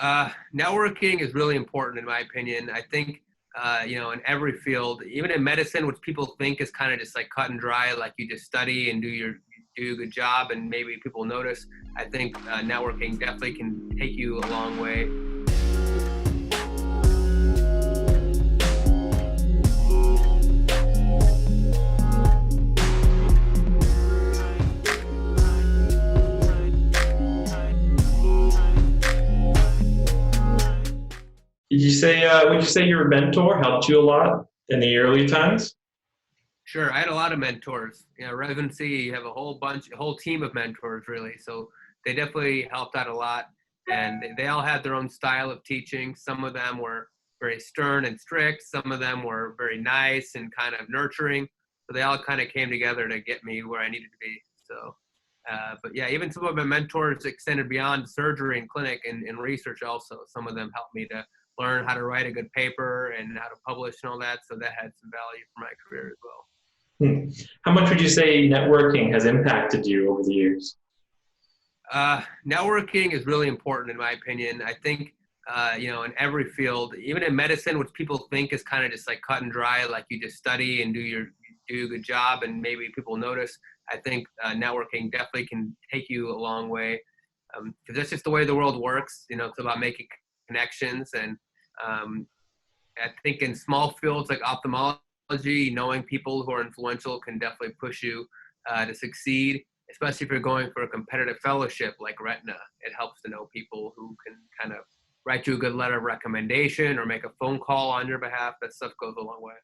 Networking is really important in my opinion. I think, in every field, even in medicine, which people think is kind of just like cut and dry, like you just study and do a good job and maybe people notice. I think networking definitely can take you a long way. Would you say your mentor helped you a lot in the early times? Sure, I had a lot of mentors. Residency, you have a whole team of mentors, really. So they definitely helped out a lot, and they all had their own style of teaching. Some of them were very stern and strict. Some of them were very nice and kind of nurturing. So they all kind of came together to get me where I needed to be. So, but yeah, even some of my mentors extended beyond surgery and clinic and research also. Some of them helped me to learn how to write a good paper and how to publish and all that. So that had some value for my career as well. How much would you say networking has impacted you over the years? Networking is really important in my opinion. I think, in every field, even in medicine, which people think is kind of just like cut and dry, like you just study and do a good job and maybe people notice. I think networking definitely can take you a long way, because that's just the way the world works. It's about making connections, and I think in small fields like ophthalmology, knowing people who are influential can definitely push you to succeed, especially if you're going for a competitive fellowship like retina. It helps to know people who can kind of write you a good letter of recommendation or make a phone call on your behalf. That stuff goes a long way.